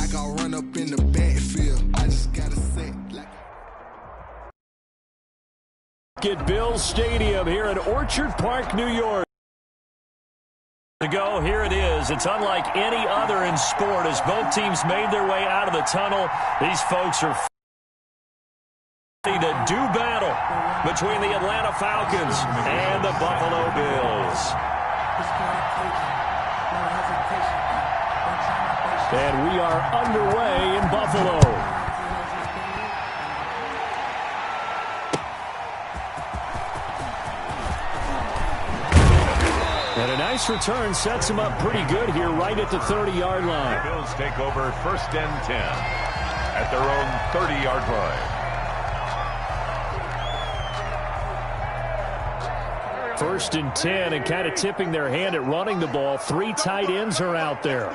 like I'll run up in the backfield. I just gotta say like at Bills Stadium here in Orchard Park, New York. To go, here it is. It's unlike any other in sport as both teams made their way out of the tunnel. These folks are ready to do battle between the Atlanta Falcons and the Buffalo Bills. And we are underway in Buffalo. And a nice return sets him up pretty good here right at the 30-yard line. The Bills take over 1st and 10 at their own 30-yard line. 1st and 10 and kind of tipping their hand at running the ball. 3 tight ends are out there.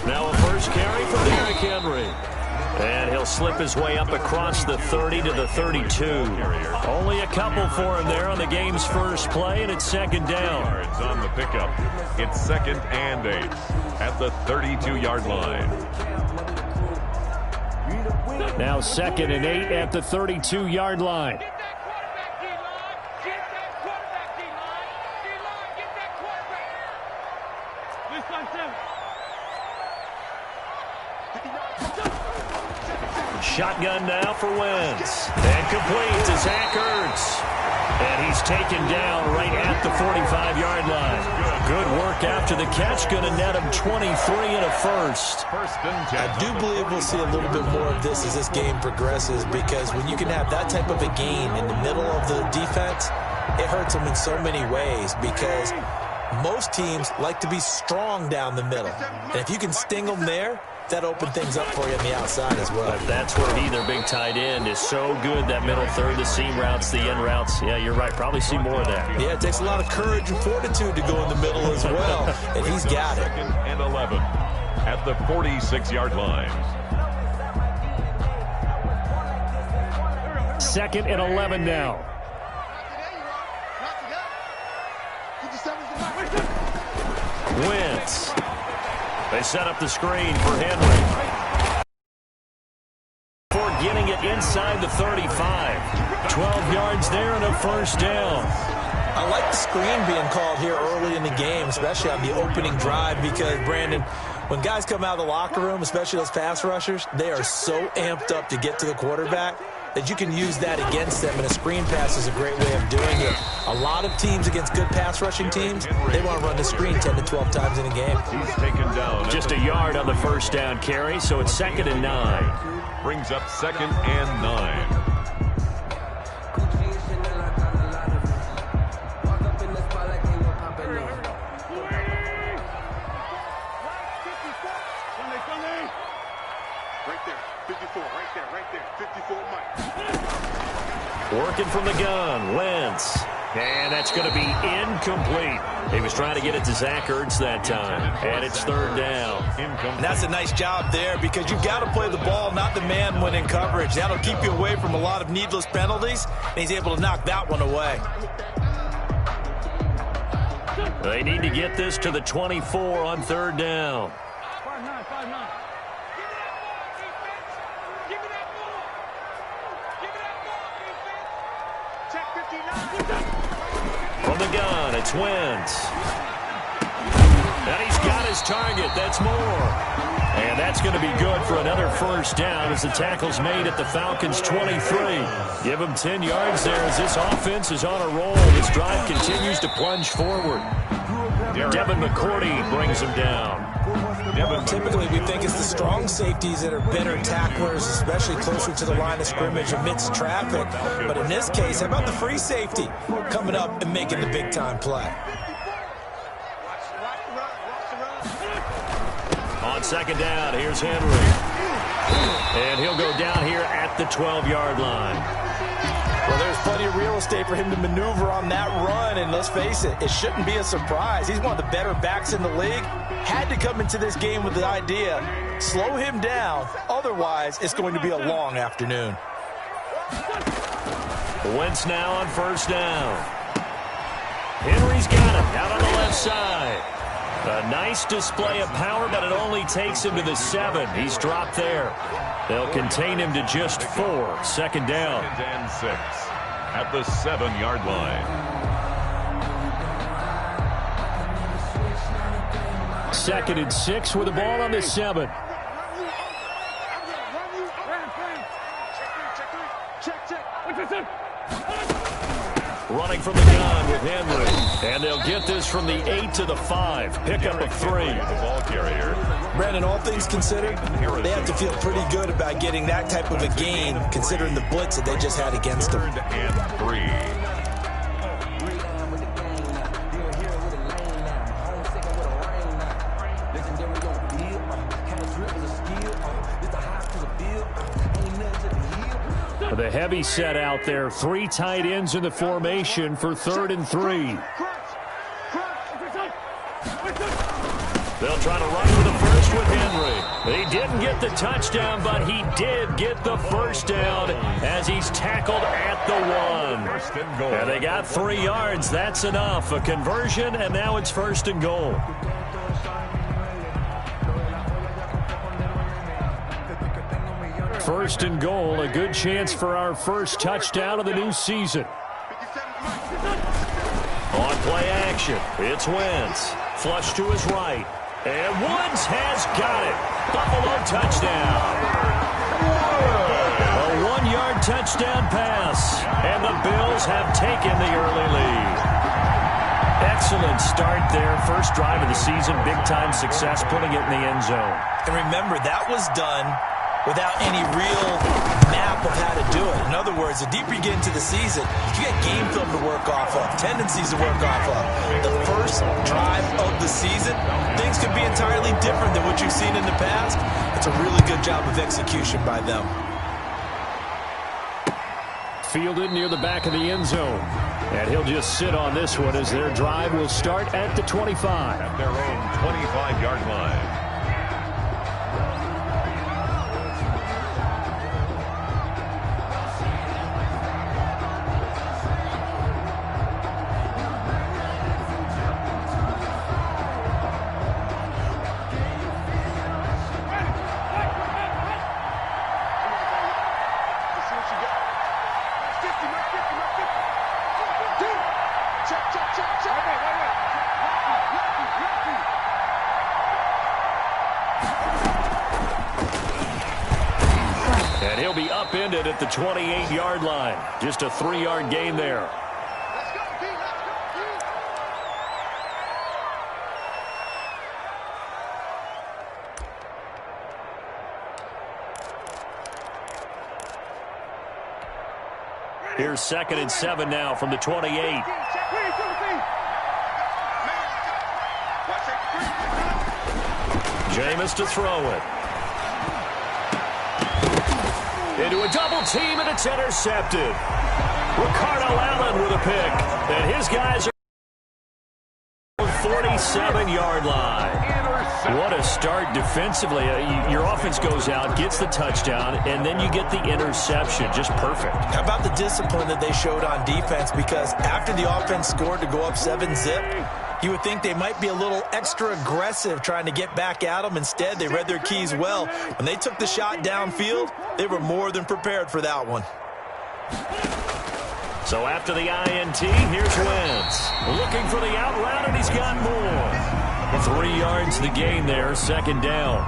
Now a first carry from Derrick Henry. And he'll slip his way up across the 30 to the 32. Only a couple for him there on the game's first play, and it's 2nd down. It's on the pickup. It's 2nd and 8 at the 32-yard line. Now 2nd and 8 at the 32-yard line. Shotgun now for Wentz. And complete to Zach Ertz. And he's taken down right at the 45-yard line. Good work after the catch. Going to net him 23 and a first. I do believe we'll see a little bit more of this as this game progresses, because when you can have that type of a gain in the middle of the defense, it hurts them in so many ways, because most teams like to be strong down the middle. And if you can sting them there, that opened things up for you on the outside as well. But that's where he, their big tight end, is so good. That middle third, the seam routes, the in routes. Yeah, you're right. Probably see more of that. Yeah, it takes a lot of courage and fortitude to go in the middle as well. And he's got it. 2nd and 11 at the 46-yard line. 2nd and 11 now. Wentz. They set up the screen for Henry. For getting it inside the 35. 12 yards there and a first down. I like the screen being called here early in the game, especially on the opening drive, because, Brandon, when guys come out of the locker room, especially those pass rushers, they are so amped up to get to the quarterback that you can use that against them, and a screen pass is a great way of doing it. A lot of teams against good pass rushing teams, they want to run the screen 10 to 12 times in a game. He's taken down. Just a yard on the first down carry, so it's 2nd and 9. Brings up 2nd and 9. Working from the gun, Wentz. And that's going to be incomplete. He was trying to get it to Zach Ertz that time. And it's 3rd down. And that's a nice job there, because you've got to play the ball, not the man when in coverage. That'll keep you away from a lot of needless penalties, and he's able to knock that one away. They need to get this to the 24 on 3rd down. From the gun, it's Wentz. And he's got his target. That's more. And that's going to be good for another first down as the tackle's made at the Falcons' 23. Give them 10 yards there as this offense is on a roll. This drive continues to plunge forward. Devin McCourty brings him down. Typically, we think it's the strong safeties that are better tacklers, especially closer to the line of scrimmage amidst traffic. But in this case, how about the free safety coming up and making the big-time play? On 2nd down, here's Henry. And he'll go down here at the 12-yard line. Well, there's plenty of real estate for him to maneuver on that run, and let's face it, it shouldn't be a surprise. He's one of the better backs in the league. Had to come into this game with the idea, slow him down, otherwise it's going to be a long afternoon. Wentz now on 1st down. Henry's got it out on the left side. A nice display of power, but it only takes him to the 7. He's dropped there. They'll contain him to just 4. Second down. Second and 6 at the 7-yard line. Second and 6 with the ball on the 7. Running from the gun with Henry. And they'll get this from the 8 to the 5. Pickup of 3. The ball carrier. Brandon, all things considered, they have to feel pretty good about getting that type of a gain, considering the blitz that they just had against them. 3rd and 3. The heavy set out there. 3 tight ends in the formation for 3rd and 3. They'll try to run for the first with Henry. He didn't get the touchdown, but he did get the first down as he's tackled at the 1. First and goal. And they got 3 yards. That's enough. A conversion, and now it's 1st and goal. First and goal, a good chance for our first touchdown of the new season. On play action, it's Wentz. Flush to his right. And Woods has got it. Buffalo touchdown. A 1-yard touchdown pass. And the Bills have taken the early lead. Excellent start there. First drive of the season. Big-time success putting it in the end zone. And remember, that was done without any real map of how to do it. In other words, the deeper you get into the season, you get game film to work off of, tendencies to work off of. The first drive of the season, things could be entirely different than what you've seen in the past. It's a really good job of execution by them. Fielded near the back of the end zone. And he'll just sit on this one as their drive will start at the 25. At their own 25-yard line. And he'll be upended at the 28-yard line. Just a 3-yard gain there. Here's 2nd and 7 now from the 28. Jameis to throw it. Into a double team, and it's intercepted. Ricardo Allen with a pick. And his guys are 47-yard line. What a start defensively. Your offense goes out, gets the touchdown, and then you get the interception. Just perfect. How about the discipline that they showed on defense? Because after the offense scored to go up 7-zip, you would think they might be a little extra aggressive trying to get back at them. Instead, they read their keys well. When they took the shot downfield, they were more than prepared for that one. So after the INT, here's Wentz. Looking for the out route, and he's got more. 3 yards the gain there, 2nd down.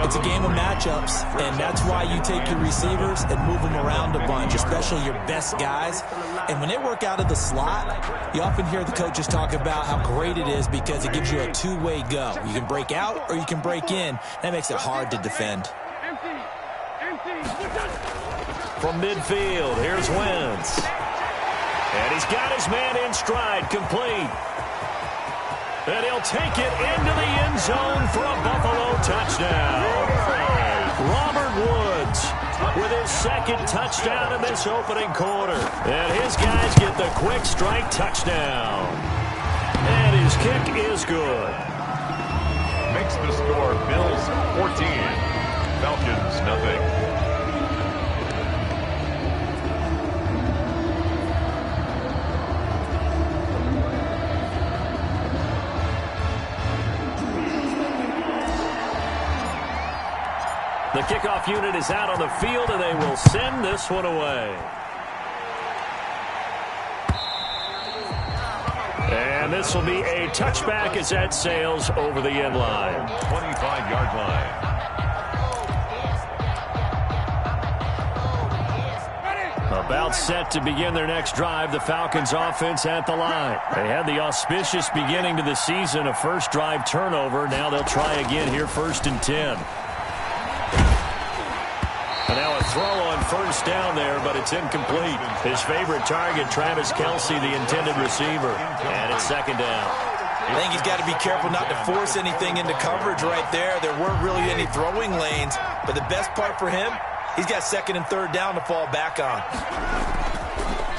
It's a game of matchups, and that's why you take your receivers and move them around a bunch, especially your best guys. And when they work out of the slot, you often hear the coaches talk about how great it is because it gives you a two-way go. You can break out or you can break in. That makes it hard to defend. From midfield, here's Wentz. And he's got his man in stride, complete. And he'll take it into the end zone for a Buffalo touchdown. Robert Woods with his 2nd touchdown in this opening quarter. And his guys get the quick strike touchdown. And his kick is good. Makes the score Bills 14, Falcons nothing. The kickoff unit is out on the field, and they will send this one away. And this will be a touchback as that sails over the end line. 25-yard line. About set to begin their next drive, the Falcons offense at the line. They had the auspicious beginning to the season, a first drive turnover. Now they'll try again here, 1st and 10. And now a throw on first down there, but it's incomplete. His favorite target, Travis Kelce, the intended receiver. And it's 2nd down. I think he's got to be careful not to force anything into coverage right there. There weren't really any throwing lanes, but the best part for him, he's got 2nd and 3rd down to fall back on.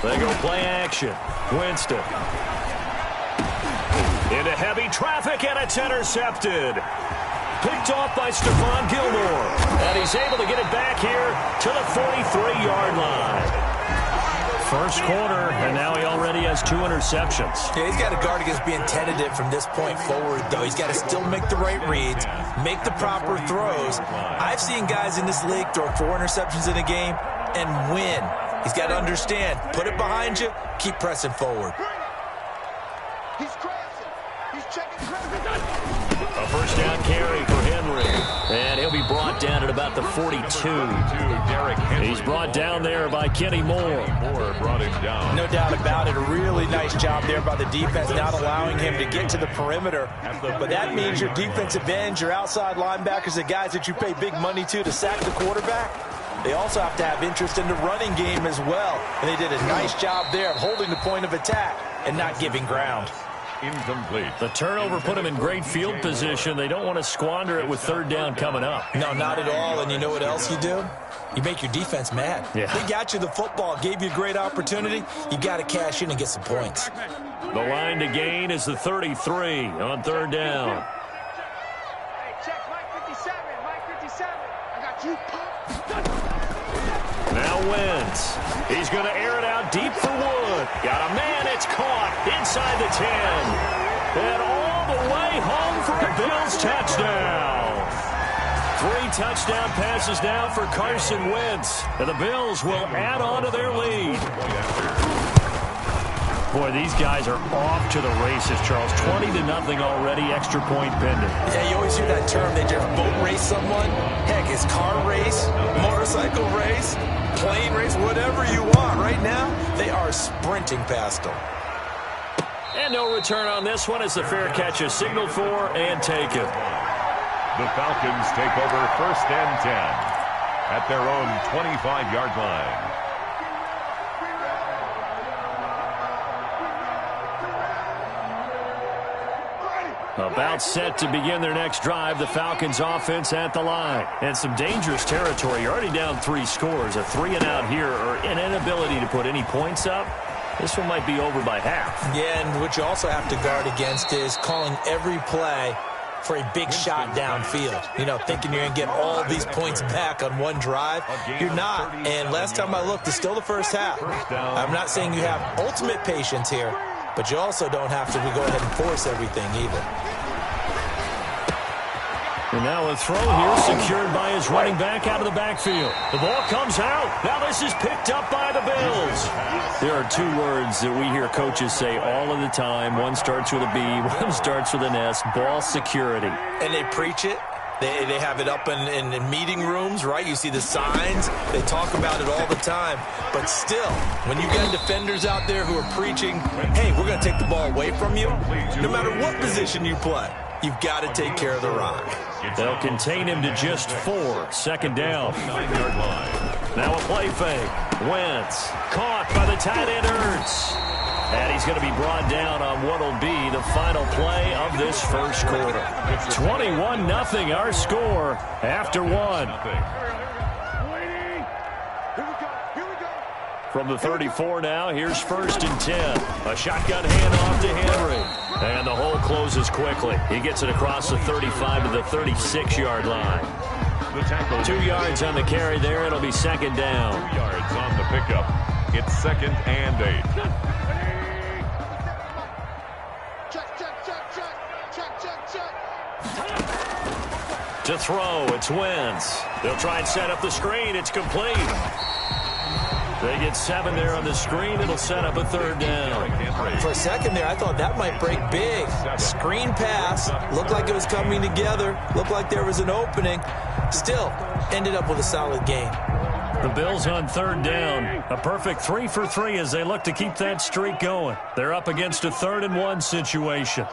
They go play action. Winston. Into heavy traffic, and it's intercepted. Picked off by Stephon Gilmore. And he's able to get it back here to the 43-yard line. First quarter, and now he already has 2 interceptions. Yeah, he's got to guard against being tentative from this point forward, though. He's got to still make the right reads, make the proper throws. I've seen guys in this league throw 4 interceptions in a game and win. He's got to understand, put it behind you, keep pressing forward. He's crashing. He's checking traffic. A first down carry for Henry. And he'll be brought down at about the 42. He's brought down there by Kenny Moore. Moore brought him down. No doubt about it. A really nice job there by the defense, not allowing him to get to the perimeter. But that means your defensive ends, your outside linebackers, the guys that you pay big money to sack the quarterback, they also have to have interest in the running game as well. And they did a nice job there of holding the point of attack and not giving ground. Incomplete. The turnover put him in great field position. They don't want to squander it with 3rd down coming up. No, not at all. And you know what else you do? You make your defense mad. Yeah. They got you the football, gave you a great opportunity. You got to cash in and get some points. The line to gain is the 33 on 3rd down. Hey, check Mike 57. Mike 57. I got you. Now Wentz. He's going to air it out deep for Wood. Got a man. It's caught inside the 10. And all the way home for a Bills touchdown. 3 touchdown passes now for Carson Wentz. And the Bills will add on to their lead. Boy, these guys are off to the races, Charles. 20-0 already, extra point pending. Yeah, you always hear that term. They just boat race someone. Heck, it's car race, motorcycle race, plane race, whatever you want. Right now, they are sprinting past them. And no return on this one as the fair catch is signaled for and taken. The Falcons take over 1st and 10 at their own 25-yard line. About set to begin their next drive, the Falcons offense at the line. And some dangerous territory. You're already down 3 scores. A 3-and-out here or an inability to put any points up. This one might be over by half. Yeah, and what you also have to guard against is calling every play for a big shot downfield. You know, thinking you're going to get all these points back on one drive. You're not. And last time I looked, it's still the first half. I'm not saying you have ultimate patience here, but you also don't have to go ahead and force everything either. And now a throw here secured by his running back out of the backfield. The ball comes out. Now this is picked up by the Bills. There are 2 words that we hear coaches say all of the time. One starts with a B, one starts with an S, ball security. And they preach it. They have it up in meeting rooms, right? You see the signs. They talk about it all the time. But still, when you got defenders out there who are preaching, hey, we're going to take the ball away from you, no matter what position you play, you've got to take care of the rock. They'll contain him to just 4. 2nd down. 9-yard line. Now a play fake. Wentz caught by the tight end Ertz. And he's going to be brought down on what will be the final play of this first quarter. 21-0 our score after 1. From the 34 now, here's 1st and 10. A shotgun handoff to Henry. And the hole closes quickly. He gets it across the 35 to the 36-yard line. 2 yards on the carry there. It'll be 2nd down. 2 yards on the pickup. It's 2nd and 8. Check. To throw, it's Wentz. They'll try and set up the screen. It's complete. They get 7 there on the screen. It'll set up a 3rd down. For a second there, I thought that might break big. Screen pass. Looked like it was coming together. Looked like there was an opening. Still, ended up with a solid gain. The Bills on 3rd down. A perfect 3 for 3 as they look to keep that streak going. They're up against a 3rd and 1 situation.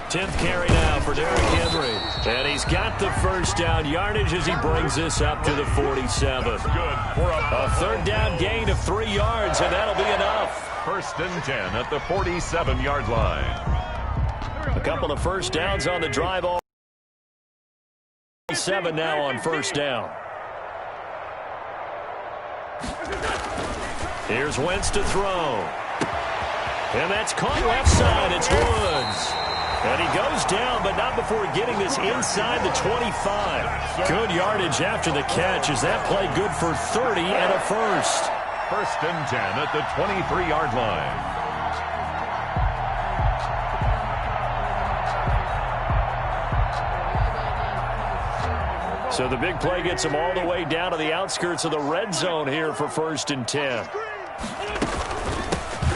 10th carry now for Derrick Henry. And he's got the first down yardage as he brings this up to the 47. A 3rd down gain of 3 yards, and that'll be enough. 1st and 10 at the 47-yard line. A couple of first downs on the drive. 7 now on 1st down. Here's Wentz to throw. And that's caught left side. It's Woods. And he goes down, but not before getting this inside the 25. Good yardage after the catch. Is that play good for 30 and a first? 1st and 10 at the 23-yard line. So the big play gets him all the way down to the outskirts of the red zone here for 1st and 10.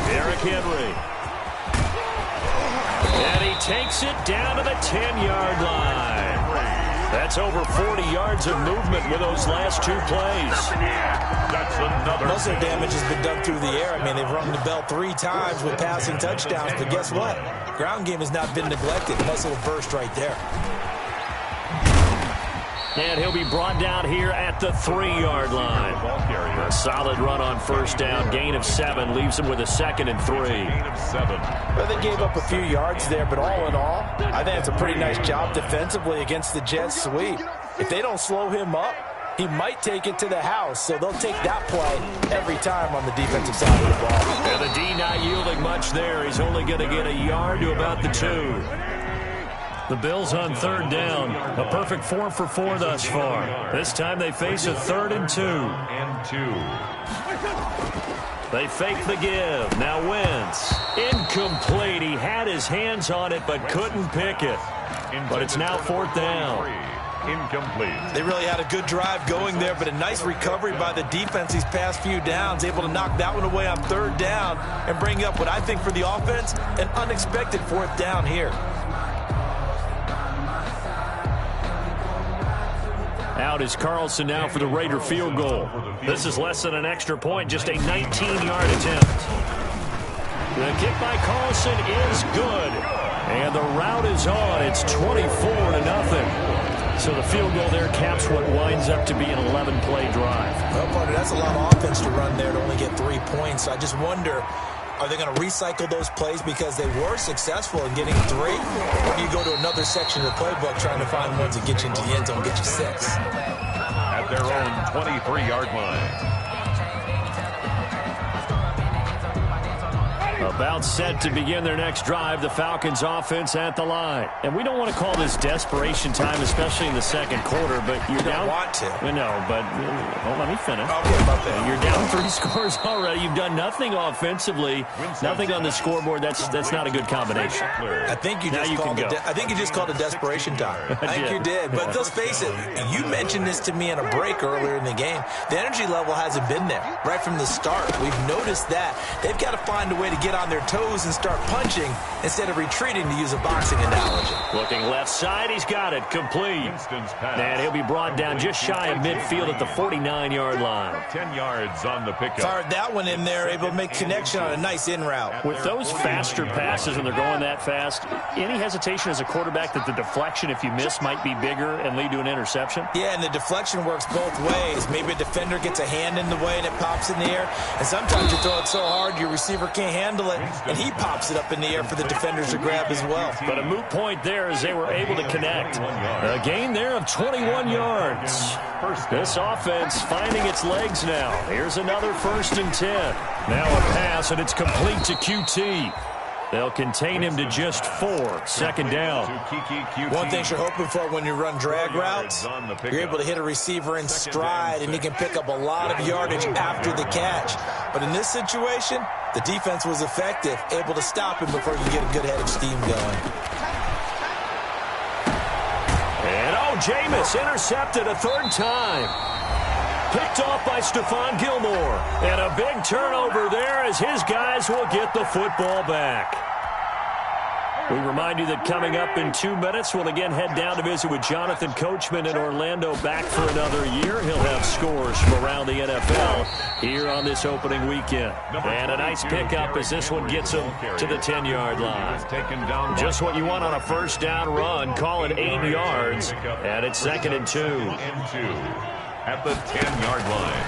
Derrick Henry. And he takes it down to the 10-yard line. That's over 40 yards of movement with those last 2 plays. That's another. Muscle damage has been done through the air. I mean, they've rung the bell 3 times with passing touchdowns, but guess what? Ground game has not been neglected. Muscle burst right there. And he'll be brought down here at the 3-yard line. A solid run on 1st down. Gain of 7 leaves him with a 2nd and 3. Gain of 7. Well, they gave up a few yards there, but all in all, I think it's a pretty nice job defensively against the Jets sweep. If they don't slow him up, he might take it to the house, so they'll take that play every time on the defensive side of the ball. And the D not yielding much there. He's only going to get a yard to about the 2. The Bills on 3rd down. A perfect 4 for 4 thus far. This time they face a 3rd and 2. They fake the give. Now Wentz. Incomplete. He had his hands on it but couldn't pick it. But it's now 4th down. Incomplete. They really had a good drive going there, but a nice recovery by the defense these past few downs, able to knock that one away on 3rd down and bring up what I think for the offense, an unexpected 4th down here. Out is Carlson now for the Raider field goal. This is less than an extra point, just a 19-yard attempt. The kick by Carlson is good. And the route is on. It's 24-0. So the field goal there caps what winds up to be an 11-play drive. Well, partner, that's a lot of offense to run there to only get 3 points. I just wonder, are they going to recycle those plays because they were successful in getting 3? Or do you go to another section of the playbook trying to find ones that get you into the end zone, get you 6? At their own 23-yard line. About set to begin their next drive, the Falcons offense at the line. And we don't want to call this desperation time, especially in the second quarter, but you're down. You don't want to. No, but well, let me finish. Okay, my bad. You're down 3 scores already. You've done nothing offensively, nothing on the scoreboard. That's not a good combination. I think you just called it desperation time. I think you did. But let's face it, you mentioned this to me in a break earlier in the game. The energy level hasn't been there right from the start. We've noticed that. They've got to find a way to get on their toes and start punching instead of retreating, to use a boxing analogy. Looking left side, he's got it, complete. And he'll be brought down just shy of midfield at the 49-yard line. 10 yards on the pickup. Fired that one in there, able to make connection on a nice in route. With those faster passes when they're going that fast, any hesitation as a quarterback that the deflection, if you miss, might be bigger and lead to an interception? Yeah, and the deflection works both ways. Maybe a defender gets a hand in the way and it pops in the air, and sometimes you throw it so hard your receiver can't handle it, and he pops it up in the air for the defenders to grab as well. But a moot point there as they were able to connect. A gain there of 21 yards. This offense finding its legs now. Here's another 1st and 10. Now a pass, and it's complete to QT. They'll contain him to just 4. Second down. One thing you're hoping for when you run drag routes, you're able to hit a receiver in stride, and he can pick up a lot of yardage after the catch. But in this situation, the defense was effective, able to stop him before he could get a good head of steam going. And, Jameis intercepted a 3rd time. Picked off by Stephon Gilmore. And a big turnover there as his guys will get the football back. We remind you that coming up in 2 minutes, we'll again head down to visit with Jonathan Coachman in Orlando, back for another year. He'll have scores from around the NFL here on this opening weekend. And a nice pickup as this one gets him to the 10-yard line. Just what you want on a first down run. Call it 8 yards. And it's 2nd and 2. At the 10-yard line.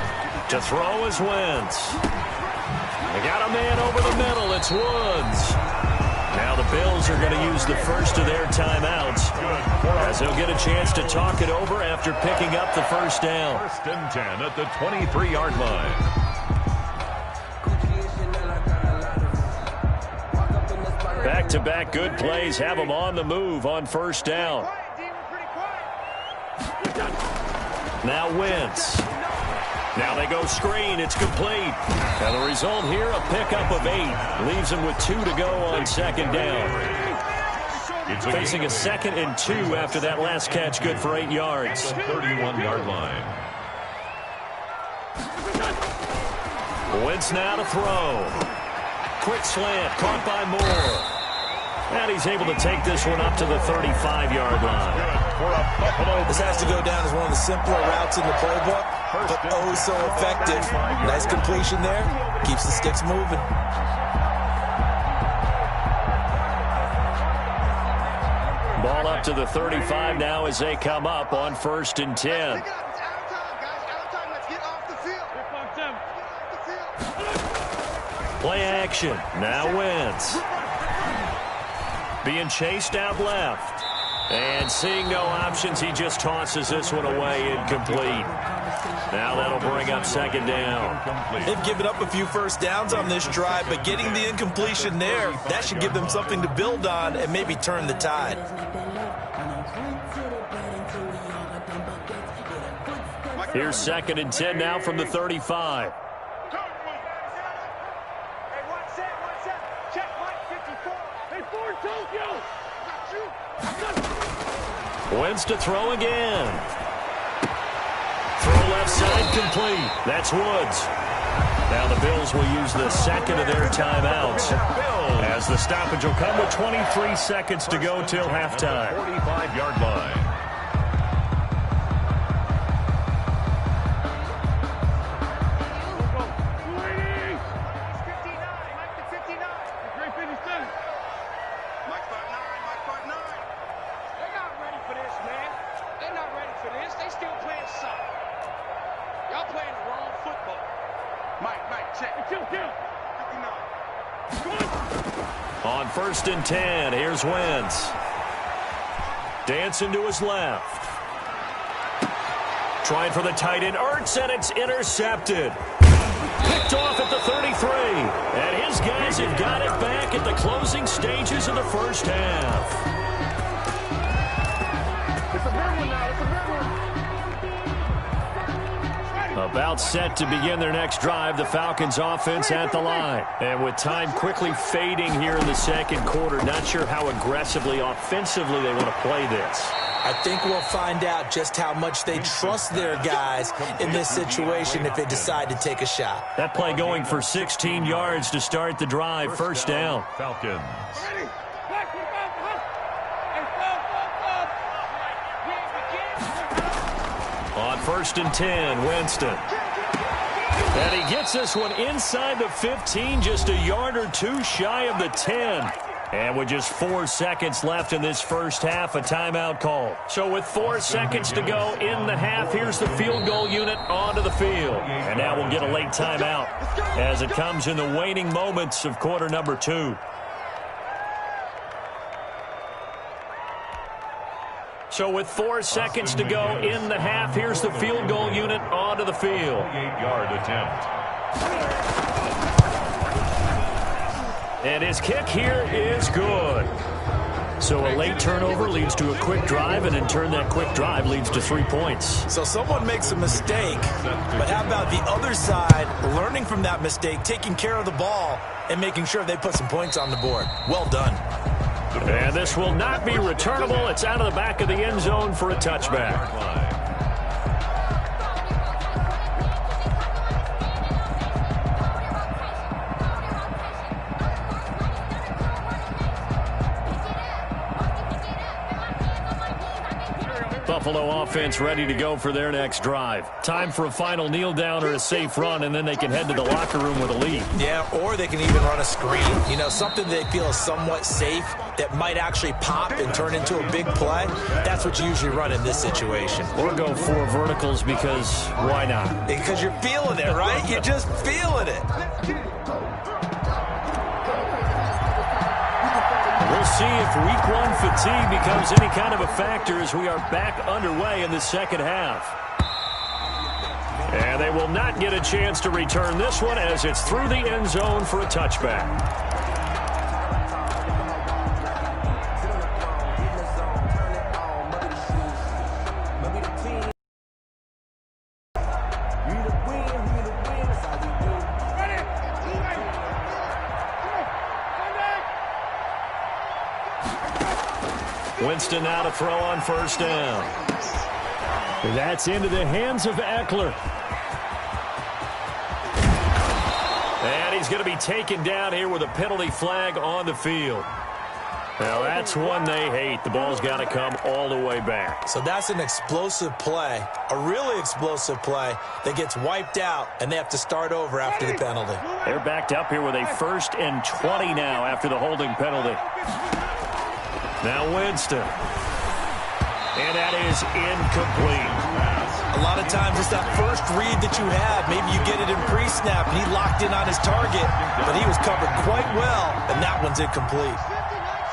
To throw is Wentz. They got a man over the middle. It's Woods. Now the Bills are going to use the first of their timeouts as they'll get a chance to talk it over after picking up the first down. 1st and 10 at the 23-yard line. Back-to-back good plays have them on the move on first down. Now Wentz. Now they go screen. It's complete. And the result here, a pickup of 8. Leaves them with 2 to go on 2nd down. Facing a 2nd and 2 after that last catch, good for 8 yards. 31-yard line. Wentz now to throw. Quick slant, caught by Moore. And he's able to take this one up to the 35-yard line. This has to go down as one of the simpler routes in the playbook, but oh so effective. Nice completion there. Keeps the sticks moving. Ball up to the 35 now as they come up on 1st and 10. Play action. Now Wentz. Being chased out left. And seeing no options, he just tosses this one away, incomplete. Now that'll bring up 2nd down. They've given up a few first downs on this drive, but getting the incompletion there, that should give them something to build on and maybe turn the tide. Here's 2nd and 10 now from the 35. Wentz to throw again. Throw left side complete. That's Woods. Now the Bills will use the 2nd of their timeouts as the stoppage will come with 23 seconds to go till halftime. 45-yard line. On 1st and 10, here's Wentz. Dancing to his left. Trying for the tight end, Ertz, and it's intercepted. Picked off at the 33. And his guys have got it back at the closing stages of the first half. It's a big one now. It's a big one. About set to begin their next drive, the Falcons offense at the line. And with time quickly fading here in the 2nd quarter, not sure how aggressively, offensively they want to play this. I think we'll find out just how much they trust their guys in this situation if they decide to take a shot. That play going for 16 yards to start the drive. First down. Falcons. On 1st and 10, Winston. And he gets this one inside the 15, just a yard or 2 shy of the 10. And with just 4 seconds left in this first half, a timeout call. So with 4 seconds to go in the half, here's the field goal unit onto the field. And now we'll get a late timeout as it comes in the waning moments of quarter number 2. So with 4 seconds to go in the half, here's the field goal unit onto the field. 8-yard attempt. And his kick here is good. So a late turnover leads to a quick drive, and in turn that quick drive leads to 3 points. So someone makes a mistake, but how about the other side learning from that mistake, taking care of the ball, and making sure they put some points on the board? Well done. And this will not be returnable. It's out of the back of the end zone for a touchback. Buffalo offense ready to go for their next drive. Time for a final kneel down or a safe run, and then they can head to the locker room with a lead. Yeah, or they can even run a screen. You know, something they feel is somewhat safe that might actually pop and turn into a big play. That's what you usually run in this situation. Or go 4 verticals because why not? Because you're feeling it, right? You're just feeling it. We'll see if week 1 fatigue becomes any kind of a factor as we are back underway in the second half. And they will not get a chance to return this one as it's through the end zone for a touchback. Winston now to throw on first down. That's into the hands of Eckler. And he's going to be taken down here with a penalty flag on the field. Now that's one they hate. The ball's got to come all the way back. So that's an explosive play, a really explosive play that gets wiped out, and they have to start over after the penalty. They're backed up here with a 1st and 20 now after the holding penalty. Now Winston. And that is incomplete. A lot of times it's that first read that you have. Maybe you get it in pre-snap, and he locked in on his target, but he was covered quite well, and that one's incomplete.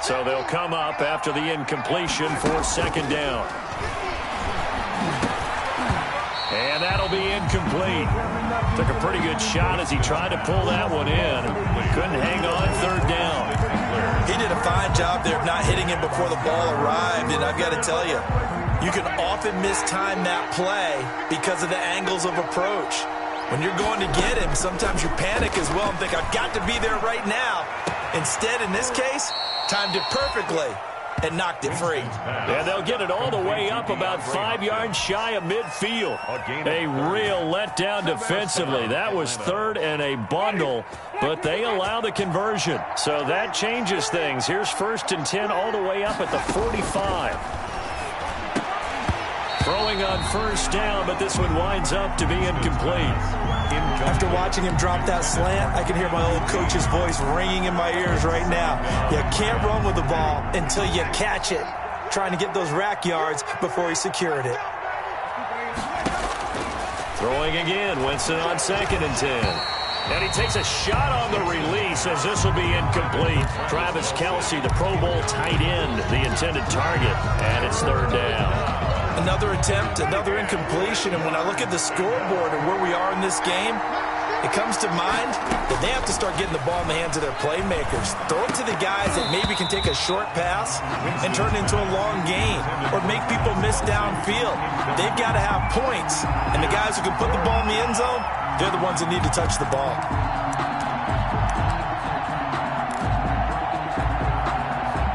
So they'll come up after the incompletion for 2nd down. And that'll be incomplete. Took a pretty good shot as he tried to pull that one in. Couldn't hang on 3rd down. He did a fine job there of not hitting him before the ball arrived, and I've got to tell you, you can often mistime that play because of the angles of approach. When you're going to get him, sometimes you panic as well and think, I've got to be there right now. Instead, in this case, timed it perfectly and knocked it free. Yeah, they'll get it all the way up about 5 yards shy of midfield. A real letdown defensively. That was 3rd and a bundle, but they allow the conversion. So that changes things. Here's 1st and 10 all the way up at the 45. Throwing on first down, but this one winds up to be incomplete. After watching him drop that slant, I can hear my old coach's voice ringing in my ears right now. You can't run with the ball until you catch it. Trying to get those rack yards before he secured it. Throwing again, Winston on 2nd and 10. And he takes a shot on the release as this will be incomplete. Travis Kelce, the Pro Bowl tight end, the intended target, and it's 3rd down. Another attempt, another incompletion, and when I look at the scoreboard and where we are in this game, it comes to mind that they have to start getting the ball in the hands of their playmakers. Throw it to the guys that maybe can take a short pass and turn it into a long gain or make people miss downfield. They've got to have points, and the guys who can put the ball in the end zone, they're the ones that need to touch the ball.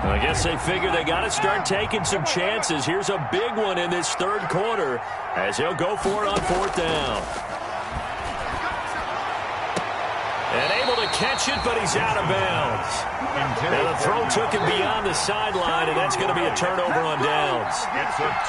I guess they figure they got to start taking some chances. Here's a big one in this 3rd quarter as he'll go for it on 4th down. And able to catch it, but he's out of bounds. And the throw took him beyond the sideline, and that's going to be a turnover on downs.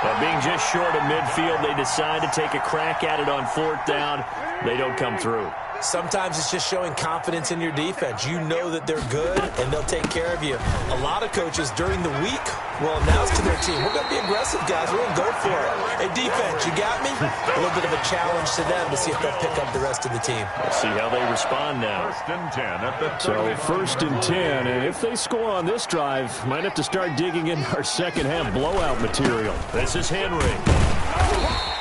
But being just short of midfield, they decide to take a crack at it on 4th down. They don't come through. Sometimes it's just showing confidence in your defense. You know that they're good, and they'll take care of you. A lot of coaches during the week will announce to their team, we're going to be aggressive, guys. We're going to go for it. Hey, defense, you got me? A little bit of a challenge to them to see if they'll pick up the rest of the team. We'll see how they respond now. 1st and 10 at the 30. So 1st and 10, and if they score on this drive, might have to start digging in our second half blowout material. This is Henry.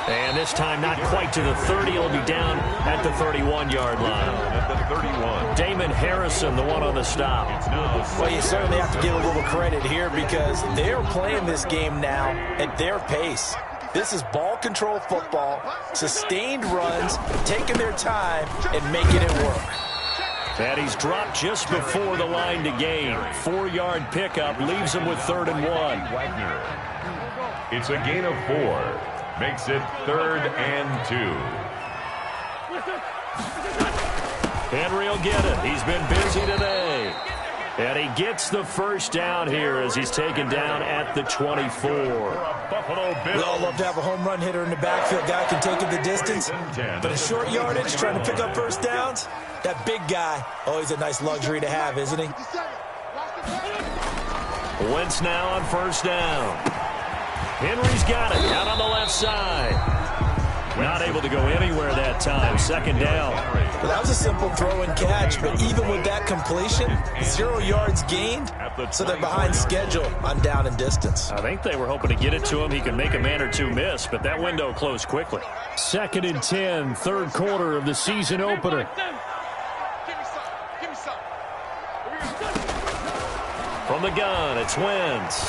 And this time not quite to the 30. It'll be down at the 31-yard line. 31. Damon Harrison, the one on the stop. Well, you certainly have to give a little credit here because they're playing this game now at their pace. This is ball control football, sustained runs, taking their time, and making it work. And he's dropped just before the line to gain. 4-yard pickup leaves him with 3rd and 1. Wagner. It's a gain of 4. Makes it 3rd and 2. Henry will get it. He's been busy today. And he gets the first down here as he's taken down at the 24. We all love to have a home run hitter in the backfield. Guy can take it the distance. But in short yardage, trying to pick up first downs, that big guy, always a nice luxury to have, isn't he? Wentz now on first down. Henry's got it out on the left side. Not able to go anywhere that time. 2nd down. Well, that was a simple throw and catch, but even with that completion, 0 yards gained, so they're behind schedule on down and distance. I think they were hoping to get it to him. He can make a man or two miss, but that window closed quickly. 2nd and 10, 3rd quarter of the season opener. From the gun, it's Wentz.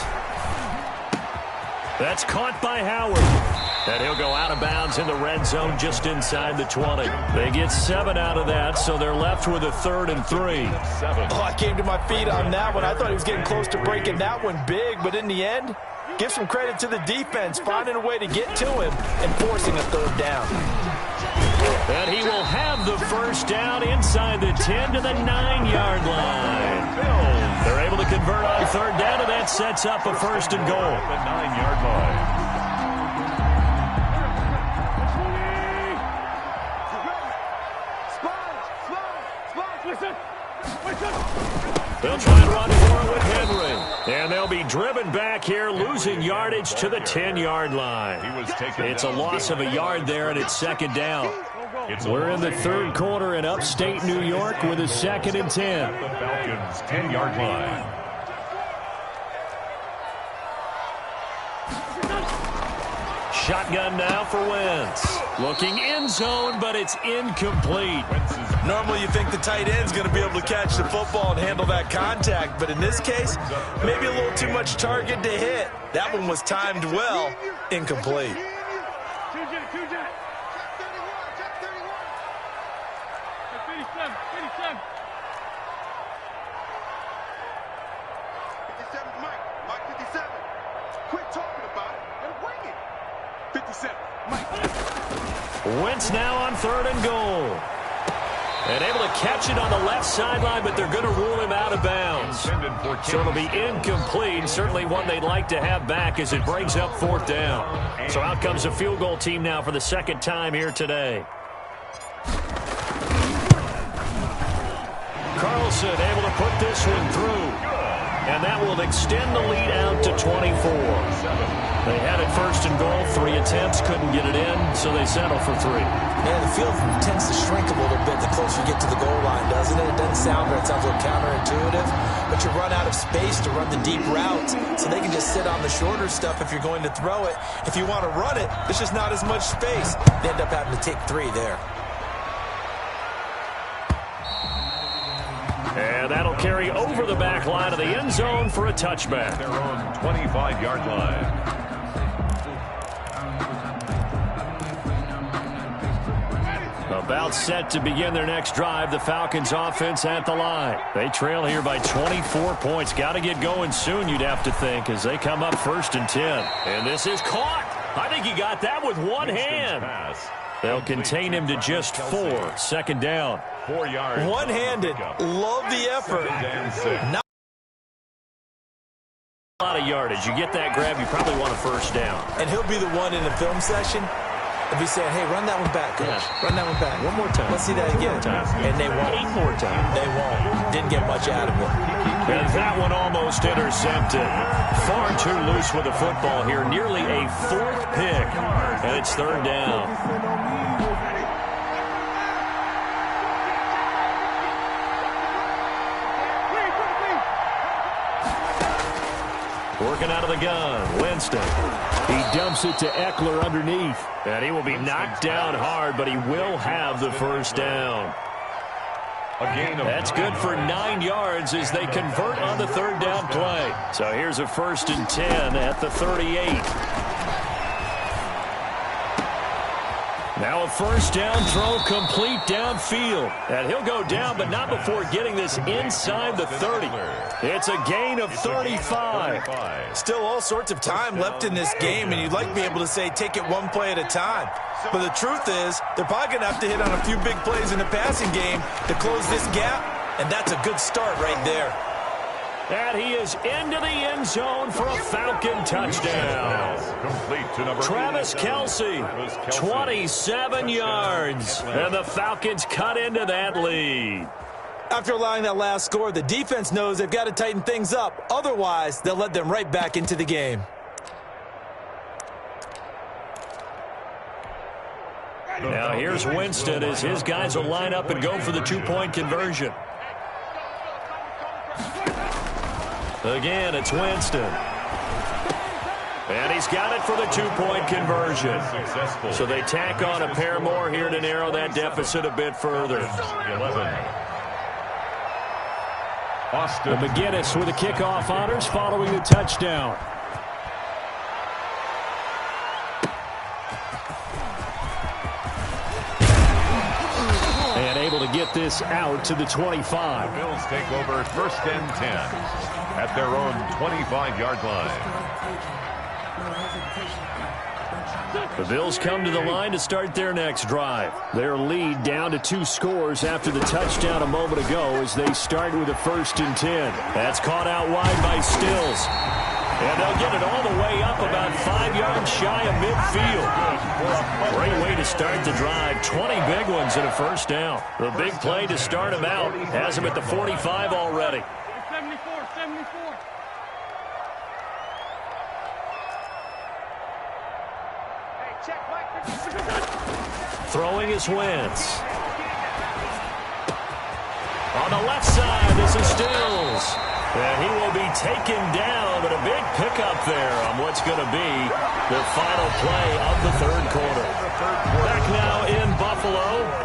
That's caught by Howard. And he'll go out of bounds in the red zone just inside the 20. They get 7 out of that, so they're left with a 3rd and 3. Oh, I came to my feet on that one. I thought he was getting close to breaking that one big, but in the end, give some credit to the defense, finding a way to get to him and forcing a 3rd down. And he will have the first down inside the 10 to the 9-yard line. They're able to convert on 3rd down, and that sets up a 1st and goal. The 9-yard line. They'll try and run for it with Henry. And they'll be driven back here, losing yardage to the 10-yard line. It's a loss of a yard there, and it's 2nd down. We're in the 3rd quarter in upstate New York with a 2nd and 10. The Falcons' 10-yard line. Shotgun now for Wentz. Looking end zone, but it's incomplete. Normally you think the tight end's going to be able to catch the football and handle that contact, but in this case, maybe a little too much target to hit. That one was timed well, incomplete. Wentz now on 3rd and goal. And able to catch it on the left sideline, but they're going to rule him out of bounds. So it'll be incomplete. Certainly one they'd like to have back as it brings up 4th down. So out comes a field goal team now for the 2nd time here today. Carlson able to put this one through. And that will extend the lead out to 24. They had it 1st and goal, 3 attempts, couldn't get it in, so they settle for 3. Yeah, the field tends to shrink a little bit the closer you get to the goal line, doesn't it? It doesn't sound right. It sounds a little counterintuitive, but you run out of space to run the deep routes, so they can just sit on the shorter stuff if you're going to throw it. If you want to run it, there's just not as much space. They end up having to take 3 there. And that'll carry over the back line of the end zone for a touchback. Their own 25-yard line. About set to begin their next drive, the Falcons offense at the line. They trail here by 24 points. Got to get going soon, you'd have to think, as they come up 1st and 10. And this is caught. I think he got that with one hand. They'll contain him to just 4. 2nd down. 4 yards. One-handed. Love the effort. Not a lot of yardage. You get that grab, you probably want a 1st down. And he'll be the one in the film session. If he's saying, hey, run that one back, coach. Yeah. Run that one back. One more time. Let's see that again. And they won't. 8 more times. They won't. Didn't get much out of it. And that one almost intercepted. Far too loose with the football here. Nearly a 4th pick. And it's 3rd down. Working out of the gun, Winston. He dumps it to Eckler underneath. And he will be knocked down hard, but he will have the 1st down. A gain of That's good for 9 yards as they convert on the third down play. So here's a 1st and 10 at the 38. Now a 1st down throw complete downfield. And he'll go down, but not before getting this inside the 30. It's a gain of 35. Still all sorts of time left in this game, and you'd like to be able to say take it one play at a time. But the truth is, they're probably going to have to hit on a few big plays in the passing game to close this gap, and that's a good start right there. And he is into the end zone for a Falcon touchdown. Complete to number Travis Kelce, 27 yards. And the Falcons cut into that lead. After allowing that last score, the defense knows they've got to tighten things up. Otherwise, they'll let them right back into the game. Now here's Winston as his guys will line up and go for the 2-point conversion. Again, it's Winston. And he's got it for the 2-point conversion. So they tack on a pair more here to narrow that deficit a bit further. 11. Austin. McGinnis with the kickoff honors following the touchdown. And able to get this out to the 25. The Bills take over 1st and 10 at their own 25-yard line. The Bills come to the line to start their next drive. Their lead down to 2 scores after the touchdown a moment ago as they start with a 1st and 10. That's caught out wide by Stills. And they'll get it all the way up about 5 yards shy of midfield. Great way to start the drive. 20 big ones and a 1st down. The big play to start him out has him at the 45 already. 74. Hey, check Mike 57. Throwing is Wentz. On the left side, this is Stills. And he will be taken down, but a big pickup there on what's going to be the final play of the 3rd quarter. Back now in Buffalo.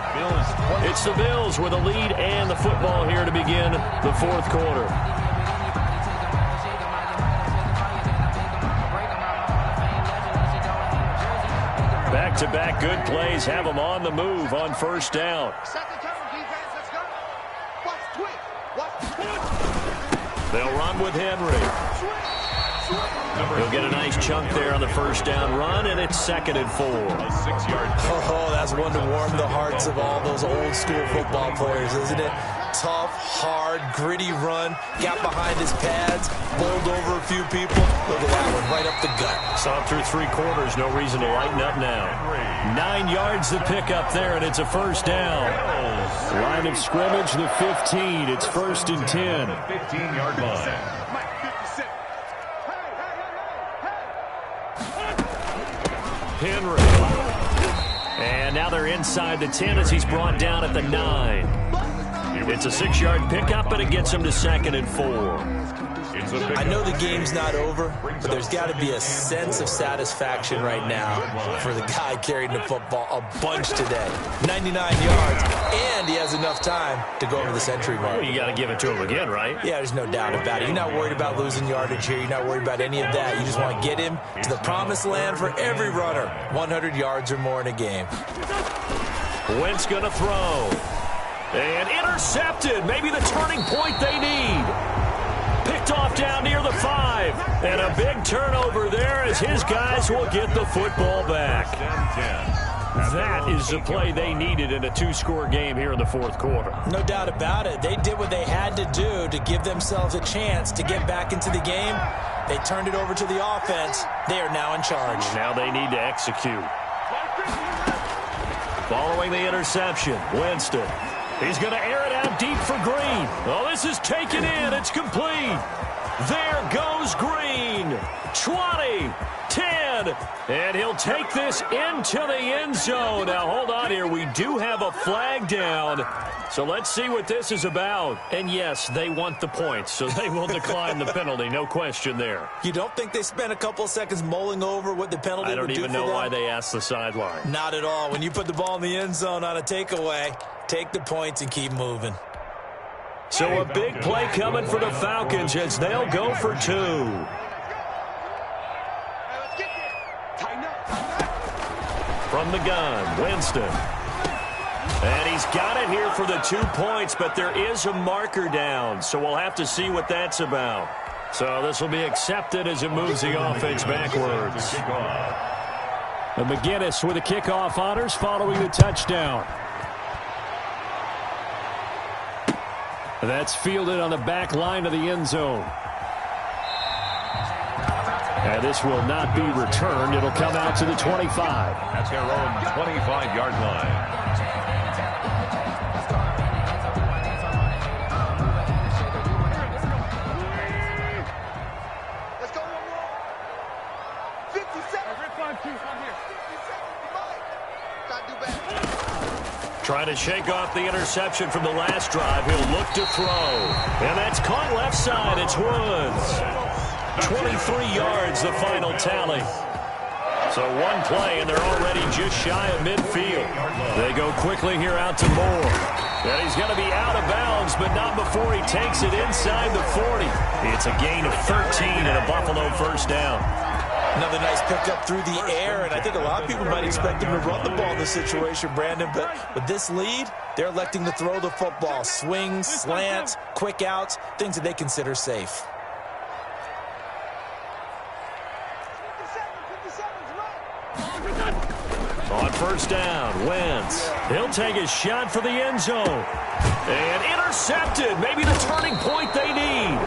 It's the Bills with a lead and the football here to begin the 4th quarter. Back-to-back good plays have them on the move on 1st down. They'll run with Henry. He'll get a nice chunk there on the 1st down run, and it's 2nd and 4. Oh, that's one to warm the hearts of all those old-school football players, isn't it? Tough, hard, gritty run. Got behind his pads, bowled over a few people. Look at that one, right up the gut. Saw him through 3 quarters, no reason to lighten up now. 9 yards to pick up there, and it's a 1st down. Line of scrimmage, the 15. It's 1st and 10. 15-yard line. Henry. And now they're inside the 10 as he's brought down at the 9. It's a 6-yard pickup, but it gets him to 2nd and 4. I know the game's not over, but there's got to be a sense of satisfaction right now for the guy carrying the football a bunch today. 99 yards, and he has enough time to go over the century mark. Well, you got to give it to him again, right? Yeah, there's no doubt about it. You're not worried about losing yardage here. You're not worried about any of that. You just want to get him to the promised land for every runner. 100 yards or more in a game. Wentz going to throw. And intercepted. Maybe the turning point they need. Picked off down near the 5. And a big turnover there as his guys will get the football back. That is the play they needed in a 2-score game here in the 4th quarter. No doubt about it. They did what they had to do to give themselves a chance to get back into the game. They turned it over to the offense. They are now in charge. Now they need to execute. Following the interception, Winston. He's going to air it out deep for Green. Oh, this is taken in. It's complete. There goes Green. 20, 10, and he'll take this into the end zone. Now, hold on here. We do have a flag down. So let's see what this is about. And, yes, they want the points, so they will decline the penalty. No question there. You don't think they spent a couple of seconds mulling over what the penalty would do for them? I don't even know why they asked the sideline. Not at all. When you put the ball in the end zone on a takeaway, take the points and keep moving. So a big play coming for the Falcons as they'll go for 2. From the gun, Winston. And he's got it here for the 2 points, but there is a marker down, so we'll have to see what that's about. So this will be accepted as it moves the offense backwards. And McGinnis with the kickoff honors following the touchdown. That's fielded on the back line of the end zone. And this will not be returned. It'll come out to the 25. At their own 25-yard line. Let's go one more. 57. Gotta do better. Trying to shake off the interception from the last drive. He'll look to throw. And that's caught left side. It's Woods. 23 yards, the final tally. So one play, and they're already just shy of midfield. They go quickly here out to Moore. And he's going to be out of bounds, but not before he takes it inside the 40. It's a gain of 13 and a Buffalo first down. Another nice pickup through the air, and I think a lot of people might expect him to run the ball in this situation, Brandon, but with this lead, they're electing to throw the football. Swings, slants, quick outs, things that they consider safe. On first down, Wentz. He'll take a shot for the end zone. And intercepted. Maybe the turning point they need.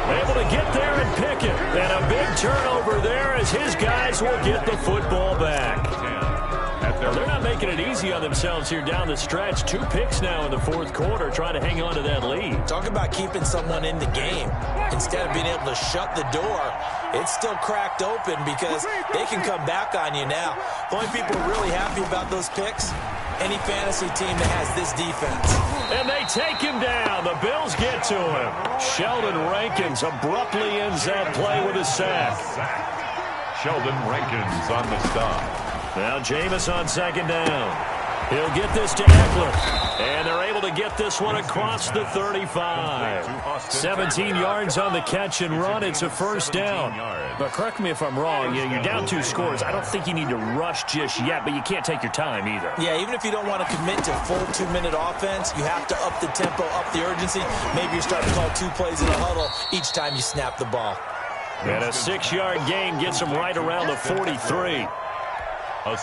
Able to get there and pick it. And a big turnover there as his guys will get the football back. Well, they're not making it easy on themselves here down the stretch. 2 picks now in the fourth quarter trying to hang on to that lead. Talk about keeping someone in the game. Instead of being able to shut the door, it's still cracked open because they can come back on you now. The only people really happy about those picks, any fantasy team that has this defense. And they take him down. The Bills get to him. Sheldon Rankins abruptly ends that play with a sack. Sheldon Rankins on the stop. Now Jameis on second down. He'll get this to Eckler. And they're able to get this one across the 35. 17 yards on the catch and run. It's a first down. But correct me if I'm wrong. You're down 2 scores. I don't think you need to rush just yet, but you can't take your time either. Yeah, even if you don't want to commit to full 2-minute offense, you have to up the tempo, up the urgency. Maybe you're starting to call 2 plays in a huddle each time you snap the ball. And a 6-yard gain gets them right around the 43.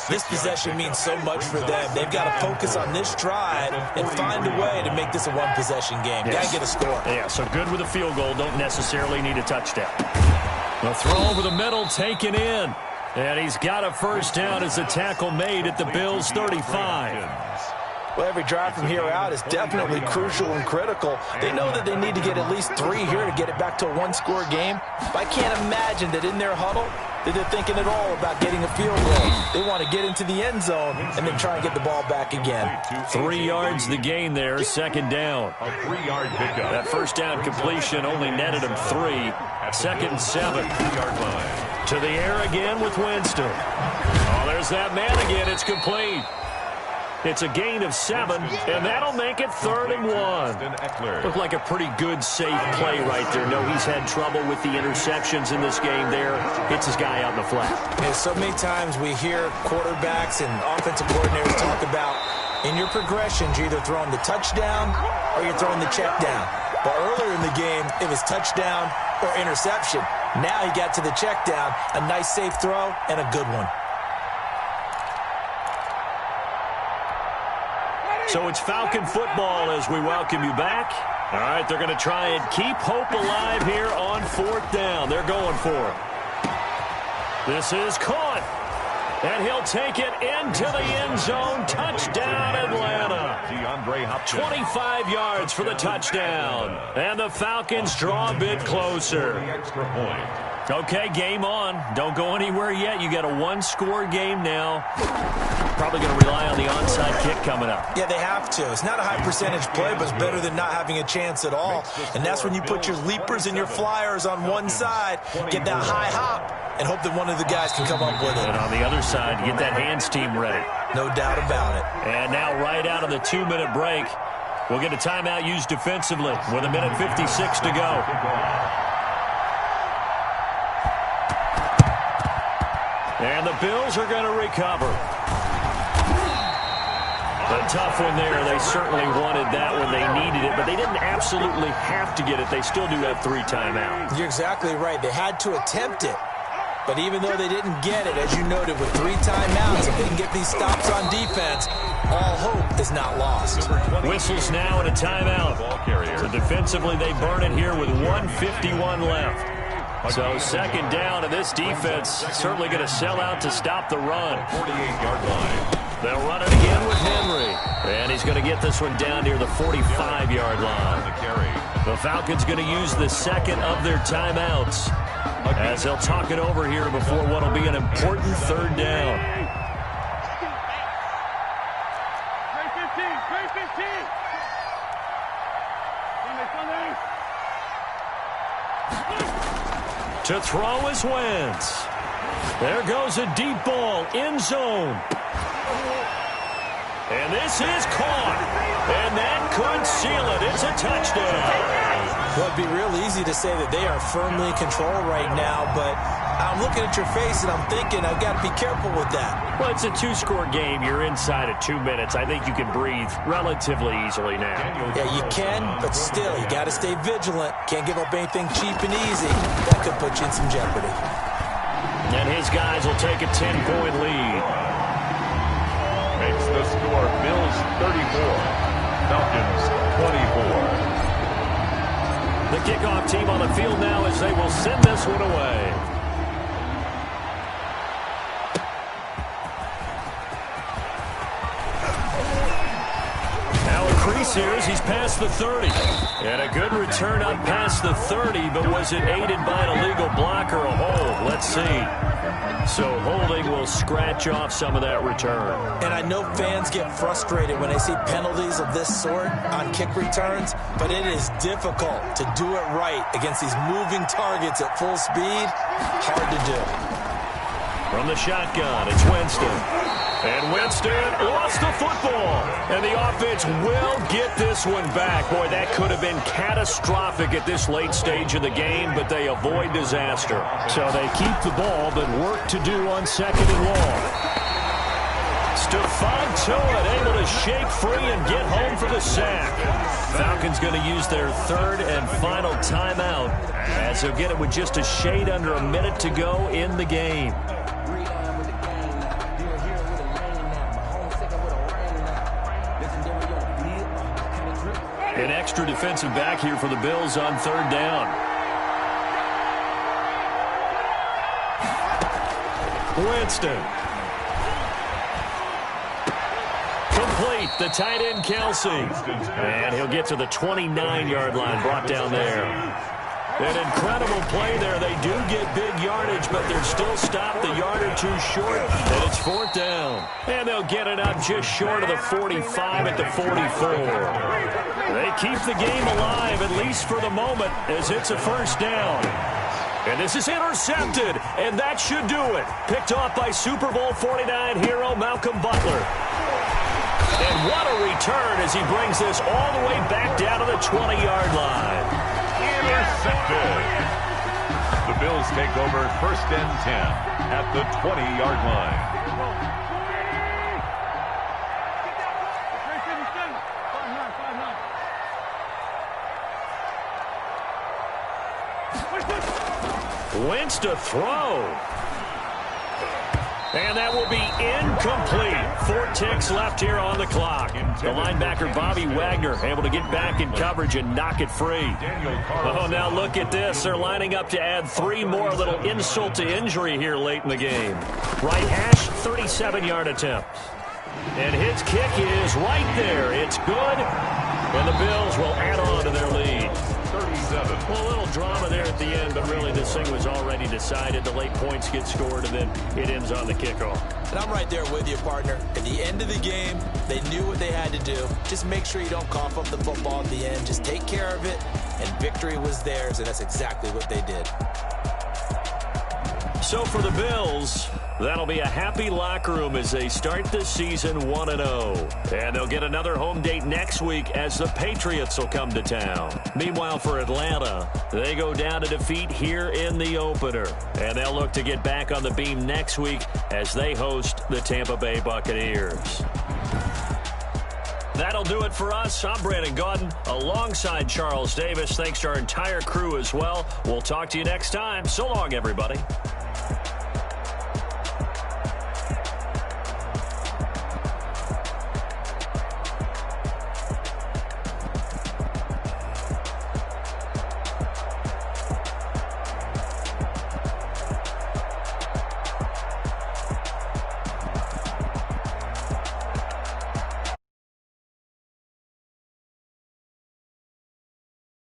This possession means so much for them. They've got to focus on this drive and find a way to make this a one-possession game. Got to get a score. Yeah, so good with a field goal. Don't necessarily need a touchdown. The throw over the middle, taken in. And he's got a first down as the tackle made at the Bills' 35. Well, every drive from here out is definitely crucial and critical. They know that they need to get at least 3 here to get it back to a one-score game. But I can't imagine that in their huddle that they're thinking at all about getting a field goal. They want to get into the end zone and then try and get the ball back again. 3 yards the gain there, second down. A 3-yard pickup. That first down completion only netted him 3. Second and 7. 3-yard line. To the air again with Winston. Oh, there's that man again. It's complete. It's a gain of 7, and that'll make it 3rd and 1. Looked like a pretty good, safe play right there. No, he's had trouble with the interceptions in this game there. Hits his guy out in the flat. Yeah, so many times we hear quarterbacks and offensive coordinators talk about in your progressions, you're either throwing the touchdown or you're throwing the check down. But earlier in the game, it was touchdown or interception. Now he got to the check down, a nice safe throw, and a good one. So it's Falcon football as we welcome you back. All right, they're going to try and keep hope alive here on 4th down. They're going for it. This is caught. And he'll take it into the end zone. Touchdown, Atlanta. 25 yards for the touchdown. And the Falcons draw a bit closer. Extra point. Okay, game on. Don't go anywhere yet. You got a 1-score game now. Probably going to rely on the onside kick coming up. Yeah, they have to. It's not a high percentage play, but it's better than not having a chance at all. And that's when you put your leapers and your flyers on one side, get that high hop, and hope that one of the guys can come up with it. And on the other side, get that hands team ready. No doubt about it. And now right out of the 2-minute break, We'll get a timeout used defensively with 1:56 to go. And the Bills are going to recover. A tough one there. They certainly wanted that when they needed it, but they didn't absolutely have to get it. They still do have 3 timeouts. You're exactly right. They had to attempt it. But even though they didn't get it, as you noted, with 3 timeouts, if they can get these stops on defense, all hope is not lost. Whistles now and a timeout. So defensively, they burn it here with 1:51 left. So second down, and this defense certainly going to sell out to stop the run. 48-yard line. They'll run it again with Henry. And he's going to get this one down near the 45-yard line. The Falcons going to use the second of their timeouts as they'll talk it over here before what will be an important third down. To throw is Wentz. There goes a deep ball, end zone. And this is caught. And that could seal it. It's a touchdown. Well, it'd be real easy to say that they are firmly in control right now, but I'm looking at your face and I'm thinking I've got to be careful with that. Well, it's a 2-score game. You're inside of 2 minutes. I think you can breathe relatively easily now. Yeah, you can, but still, you got to stay vigilant. Can't give up anything cheap and easy. That could put you in some jeopardy. And his guys will take a 10-point lead. Makes the score Bills 34, Falcons 24. The kickoff team on the field now as they will send this one away. Now a crease here as he's past the 30. And a good return up past the 30, but was it aided by an illegal block or a hold? Let's see. So holding will scratch off some of that return. And I know fans get frustrated when they see penalties of this sort on kick returns, but it is difficult to do it right against these moving targets at full speed. Hard to do. From the shotgun, it's Winston. And Winston lost the football. And the offense will get this one back. Boy, that could have been catastrophic at this late stage of the game, but they avoid disaster. So they keep the ball, but work to do on second and long. Stephon Tuitt able to shake free and get home for the sack. Falcons going to use their third and final timeout as they'll get it with just a shade under a minute to go in the game. An extra defensive back here for the Bills on third down. Winston. Complete. The tight end, Kelsey. And he'll get to the 29-yard line, brought down there. An incredible play there. They do get big yardage, but they're still stopped a yard or two short, and it's fourth down. And they'll get it up just short of the 45 at the 44. They keep the game alive, at least for the moment, as it's a first down. And this is intercepted, and that should do it. Picked off by Super Bowl 49 hero Malcolm Butler. And what a return as he brings this all the way back down to the 20-yard line. Intercepted. The Bills take over first and 10 at the 20-yard line. Wentz to throw. And that will be incomplete. 4 ticks left here on the clock. The linebacker, Bobby Wagner, able to get back in coverage and knock it free. Oh, now look at this. They're lining up to add 3 more. Little insult to injury here late in the game. Right hash, 37-yard attempt. And his kick is right there. It's good. And the Bills will add on to their lead. 37. Well, a little drama there at the end, but really this thing was already decided. The late points get scored, and then it ends on the kickoff. And I'm right there with you, partner. At the end of the game, they knew what they had to do. Just make sure you don't cough up the football at the end. Just take care of it, and victory was theirs, and that's exactly what they did. so for the Bills, that'll be a happy locker room as they start this season 1-0. And they'll get another home date next week as the Patriots will come to town. Meanwhile, for Atlanta, they go down to defeat here in the opener. And they'll look to get back on the beam next week as they host the Tampa Bay Buccaneers. That'll do it for us. I'm Brandon Gaudin alongside Charles Davis. Thanks to our entire crew as well. We'll talk to you next time. So long, everybody.